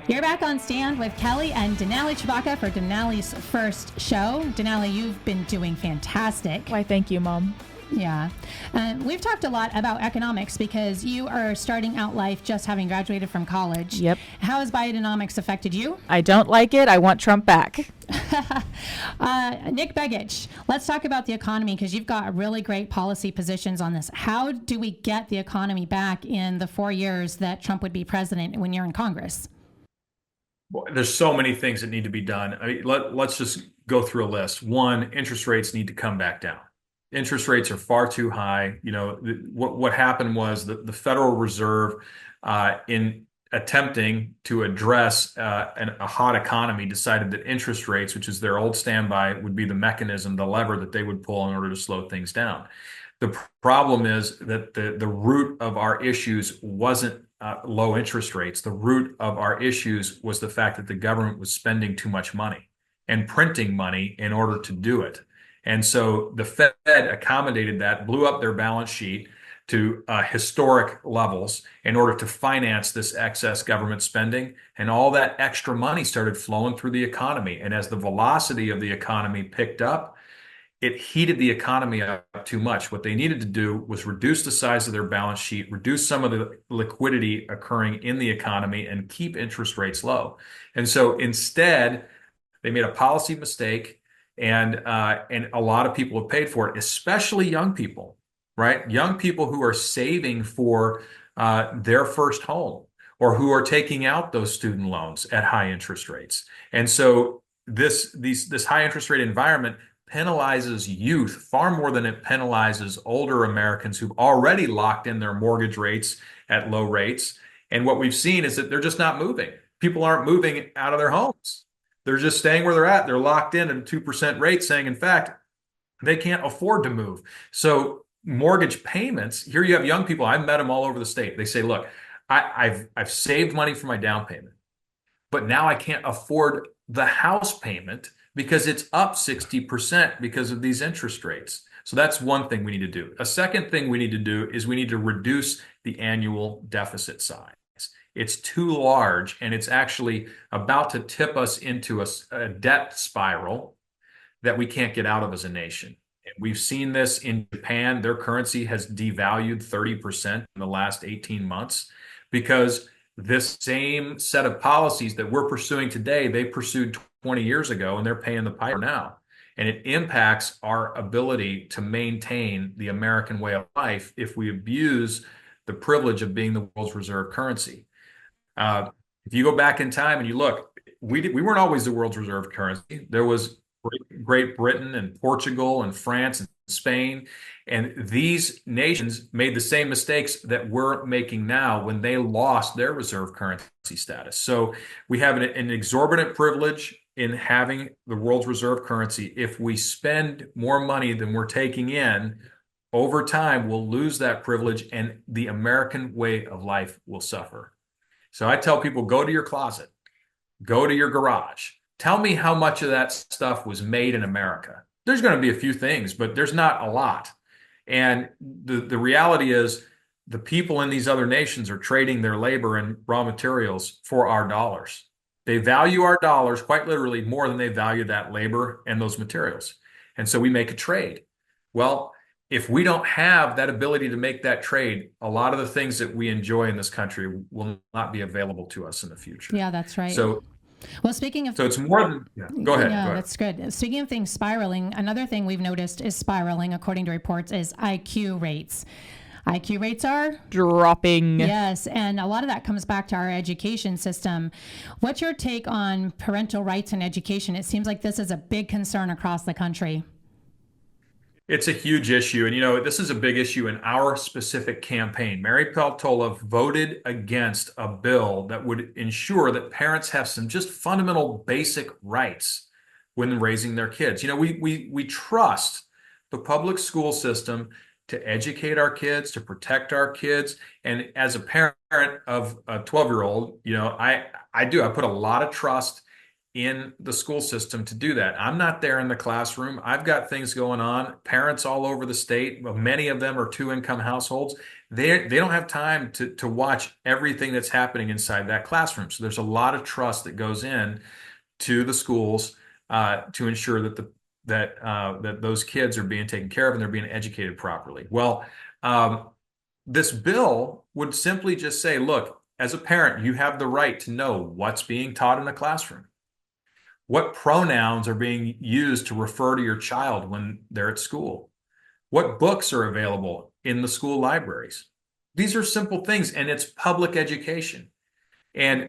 You're back on Stand with Kelly and Denali Chewbacca for Denali's first show. Denali, you've been doing fantastic. Why, thank you, Mom. Yeah. We've talked a lot about economics because you are starting out life just having graduated from college. Yep. How has Bidenomics affected you? I don't like it. I want Trump back. Nick Begich, let's talk about the economy because you've got really great policy positions on this. How do we get the economy back in the 4 years that Trump would be president when you're in Congress? Boy, there's so many things that need to be done. I mean, let's just go through a list. One, interest rates need to come back down. Interest rates are far too high. You know, what happened was that the Federal Reserve, in attempting to address a hot economy, decided that interest rates, which is their old standby, would be the mechanism, the lever that they would pull in order to slow things down. The problem is that the root of our issues wasn't low interest rates. The root of our issues was the fact that the government was spending too much money and printing money in order to do it. And so the Fed accommodated that, blew up their balance sheet to historic levels in order to finance this excess government spending. And all that extra money started flowing through the economy. And as the velocity of the economy picked up, it heated the economy up too much. What they needed to do was reduce the size of their balance sheet, reduce some of the liquidity occurring in the economy, and keep interest rates low. And so instead, they made a policy mistake, and a lot of people have paid for it, especially young people, right? Young people who are saving for their first home or who are taking out those student loans at high interest rates. And so this high interest rate environment penalizes youth far more than it penalizes older Americans who've already locked in their mortgage rates at low rates. And what we've seen is that they're just not moving. People aren't moving out of their homes. They're just staying where they're at. They're locked in at a 2% rate, saying, in fact, they can't afford to move. So mortgage payments, here you have young people, I've met them all over the state. They say, look, I've saved money for my down payment, but now I can't afford the house payment because it's up 60% because of these interest rates. So that's one thing we need to do. A second thing we need to do is we need to reduce the annual deficit size. It's too large, and it's actually about to tip us into a debt spiral that we can't get out of as a nation. And we've seen this in Japan. Their currency has devalued 30% in the last 18 months because this same set of policies that we're pursuing today, they pursued 20 years ago, and they're paying the piper now. And it impacts our ability to maintain the American way of life if we abuse the privilege of being the world's reserve currency. If you go back in time and you look, we weren't always the world's reserve currency. There was Great Britain and Portugal and France and Spain. And these nations made the same mistakes that we're making now when they lost their reserve currency status. So we have an exorbitant privilege in having the world's reserve currency. If we spend more money than we're taking in, over time, we'll lose that privilege and the American way of life will suffer. So I tell people, go to your closet, go to your garage. Tell me how much of that stuff was made in America. There's going to be a few things, but there's not a lot. And the reality is the people in these other nations are trading their labor and raw materials for our dollars. They value our dollars quite literally more than they value that labor and those materials. And so we make a trade. Well, if we don't have that ability to make that trade, a lot of the things that we enjoy in this country will not be available to us in the future. Yeah, that's right. So, well, speaking of... So it's more than... Yeah, go ahead. Yeah, that's good. Speaking of things spiraling, another thing we've noticed is spiraling, according to reports, is IQ rates. IQ rates are dropping. Yes, and a lot of that comes back to our education system. What's your take on parental rights in education? It seems like this is a big concern across the country. It's a huge issue. And, you know, this is a big issue in our specific campaign. Mary Peltola voted against a bill that would ensure that parents have some just fundamental basic rights when raising their kids. You know, we trust the public school system to educate our kids, to protect our kids. And as a parent of a 12-year-old, you know, I put a lot of trust in the school system to do that. I'm not there in the classroom. I've got things going on. Parents all over the state, many of them are two-income households. they don't have time to watch everything that's happening inside that classroom. So there's a lot of trust that goes in to the schools to ensure that that those kids are being taken care of and they're being educated properly. Well, this bill would simply just say, look, as a parent, you have the right to know what's being taught in the classroom. What pronouns are being used to refer to your child when they're at school? What books are available in the school libraries? These are simple things, and it's public education. And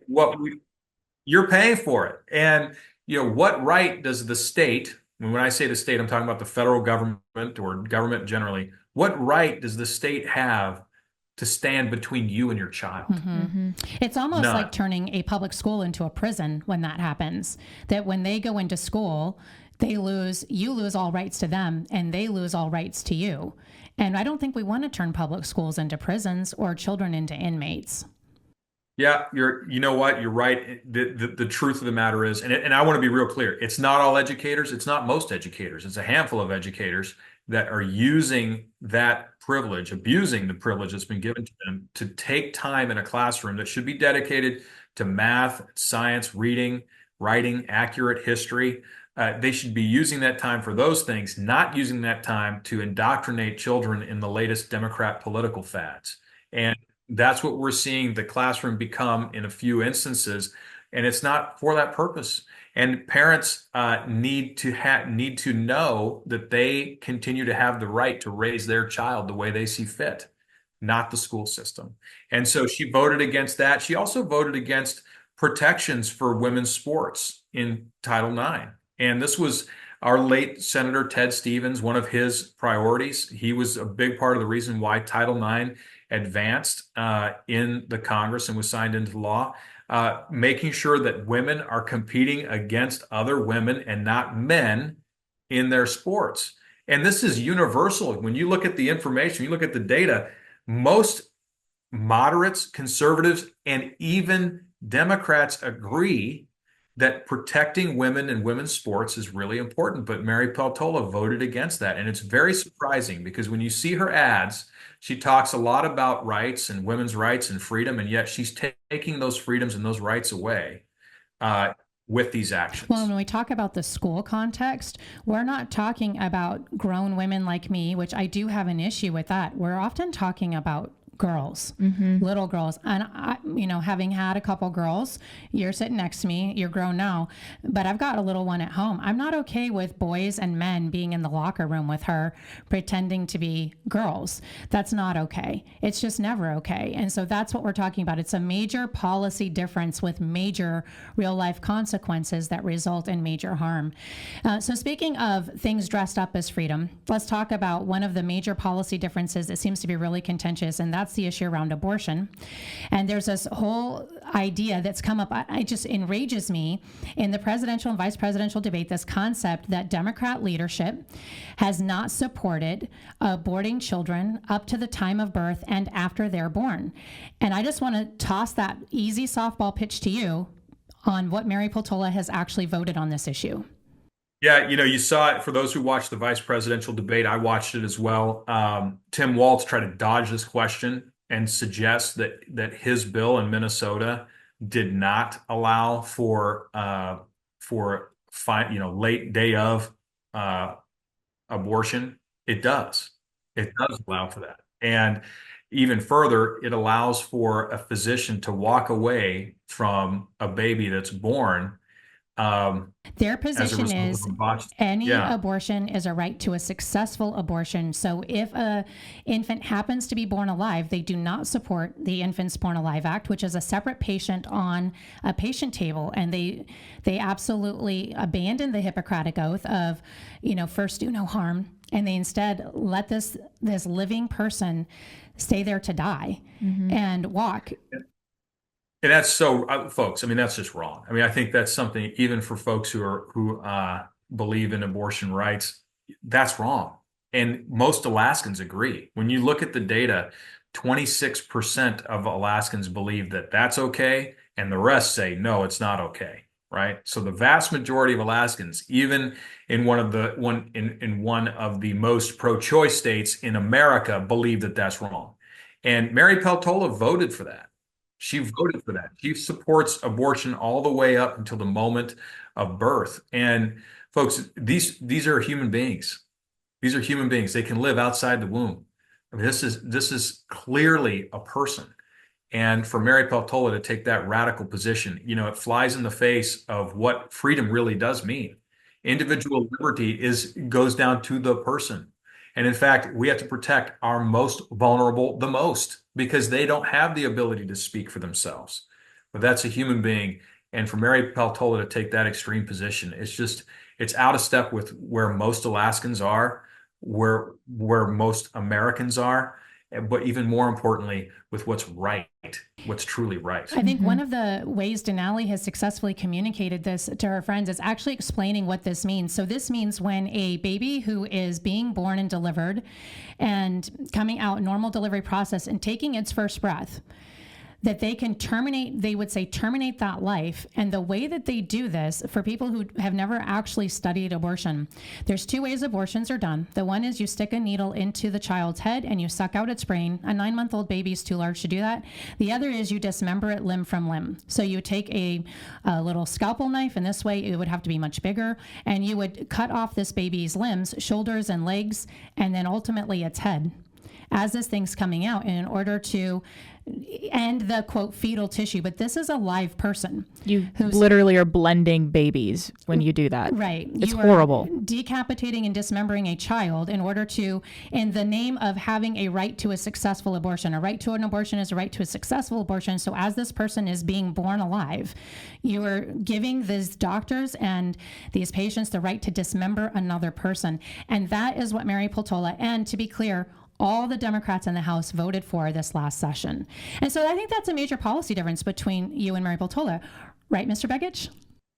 you're paying for it. And what right does the state, and when I say the state, I'm talking about the federal government or government generally, what right does the state have to stand between you and your child? It's almost None. like turning a public school into a prison when that happens. That when they go into school, you lose all rights to them, and they lose all rights to you. And I don't think we want to turn public schools into prisons or children into inmates. Yeah, you know what? You're right. The truth of the matter is, and I want to be real clear, it's not all educators. It's not most educators. It's a handful of educators that are using that privilege, abusing the privilege that's been given to them to take time in a classroom that should be dedicated to math, science, reading, writing, accurate history. They should be using that time for those things, not using that time to indoctrinate children in the latest Democrat political fads. And that's what we're seeing the classroom become in a few instances, and it's not for that purpose. And parents need to know that they continue to have the right to raise their child the way they see fit, not the school system. And so she voted against that. She also voted against protections for women's sports in Title IX. And this was our late Senator Ted Stevens, one of his priorities. He was a big part of the reason why Title IX advanced in the Congress and was signed into law, making sure that women are competing against other women and not men in their sports. And this is universal. When you look at the information, you look at the data, most moderates, conservatives, and even Democrats agree that protecting women and women's sports is really important. But Mary Peltola voted against that. And it's very surprising because when you see her ads, she talks a lot about rights and women's rights and freedom, and yet she's taking those freedoms and those rights away with these actions. Well, when we talk about the school context, we're not talking about grown women like me, which I do have an issue with that. We're often talking about girls, little girls. And having had a couple girls, you're sitting next to me, you're grown now, but I've got a little one at home. I'm not okay with boys and men being in the locker room with her pretending to be girls. That's not okay. It's just never okay. And so that's what we're talking about. It's a major policy difference with major real life consequences that result in major harm. So speaking of things dressed up as freedom, let's talk about one of the major policy differences that seems to be really contentious, and that's the issue around abortion. And there's this whole idea that's come up. It just enrages me in the presidential and vice presidential debate, this concept that Democrat leadership has not supported aborting children up to the time of birth and after they're born. And I just want to toss that easy softball pitch to you on what Mary Peltola has actually voted on this issue. Yeah, you saw it for those who watched the vice presidential debate. I watched it as well. Tim Walz tried to dodge this question and suggest that his bill in Minnesota did not allow for late day of abortion. It does. It does allow for that. And even further, it allows for a physician to walk away from a baby that's born. Their position is any abortion is a right to a successful abortion. So if a infant happens to be born alive, they do not support the Infants Born Alive Act, which is a separate patient on a patient table. And they absolutely abandon the Hippocratic Oath of, first do no harm. And they instead let this living person stay there to die and walk. And that's folks, that's just wrong. I think that's something, even for folks who believe in abortion rights, that's wrong. And most Alaskans agree. When you look at the data, 26% of Alaskans believe that that's okay, and the rest say, no, it's not okay, right? So the vast majority of Alaskans, even in one of the most pro-choice states in America, believe that that's wrong. And Mary Peltola voted for that. She voted for that. She supports abortion all the way up until the moment of birth. And folks, these are human beings. These are human beings. They can live outside the womb. I mean, this is clearly a person. And for Mary Peltola to take that radical position, it flies in the face of what freedom really does mean. Individual liberty goes down to the person. And in fact, we have to protect our most vulnerable the most because they don't have the ability to speak for themselves. But that's a human being. And for Mary Peltola to take that extreme position, it's out of step with where most Alaskans are, where most Americans are, but even more importantly, with what's right, what's truly right. I think one of the ways Denali has successfully communicated this to her friends is actually explaining what this means. So this means when a baby who is being born and delivered and coming out normal delivery process and taking its first breath, that they can terminate that life. And the way that they do this, for people who have never actually studied abortion, there's two ways abortions are done. The one is you stick a needle into the child's head and you suck out its brain. A 9-month-old baby is too large to do that. The other is you dismember it limb from limb. So you take a little scalpel knife, and this way it would have to be much bigger, and you would cut off this baby's limbs, shoulders and legs, and then ultimately its head as this thing's coming out, in order to end the quote fetal tissue. But this is a live person. You literally are blending babies when you do that. Right. It's horrible. Decapitating and dismembering a child in order to, in the name of having a right to a successful abortion. A right to an abortion is a right to a successful abortion. So as this person is being born alive, you are giving these doctors and these patients the right to dismember another person. And that is what Mary Peltola, and to be clear, all the Democrats in the House voted for this last session. And so I think that's a major policy difference between you and Mary Peltola, right, Mr. Begich?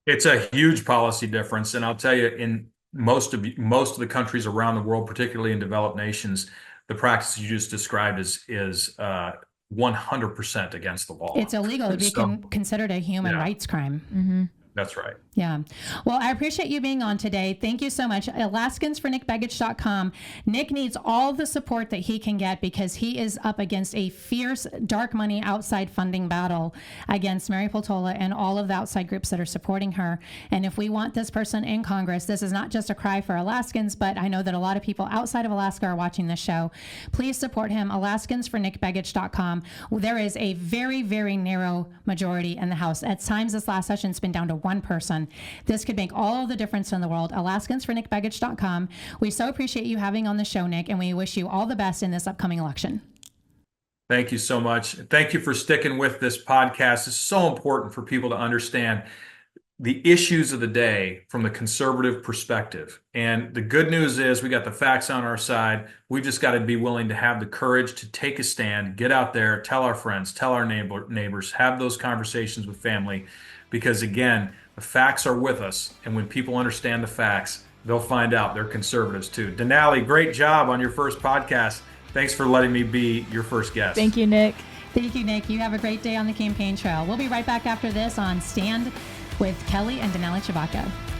It's a huge policy difference. And I'll tell you, in most of the countries around the world, particularly in developed nations, the practice you just described is 100% against the law. It's illegal. It would be considered a human rights crime. Mm-hmm. That's right. Yeah. Well, I appreciate you being on today. Thank you so much. AlaskansForNickBegich.com. Nick needs all the support that he can get because he is up against a fierce dark money outside funding battle against Mary Peltola and all of the outside groups that are supporting her. And if we want this person in Congress, this is not just a cry for Alaskans, but I know that a lot of people outside of Alaska are watching this show. Please support him. AlaskansForNickBegich.com. There is a very, very narrow majority in the House. At times this last session, it's been down to one person. This could make all of the difference in the world. AlaskansForNickBegich.com. We so appreciate you having on the show, Nick, and we wish you all the best in this upcoming election. Thank you so much. Thank you for sticking with this podcast. It's so important for people to understand the issues of the day from the conservative perspective. And the good news is we got the facts on our side. We just got to be willing to have the courage to take a stand, get out there, tell our friends, tell our neighbors, have those conversations with family. Because again, the facts are with us. And when people understand the facts, they'll find out they're conservatives too. Denali, great job on your first podcast. Thanks for letting me be your first guest. Thank you, Nick. Thank you, Nick. You have a great day on the campaign trail. We'll be right back after this on Stand with Kelly and Denali Chewbacca.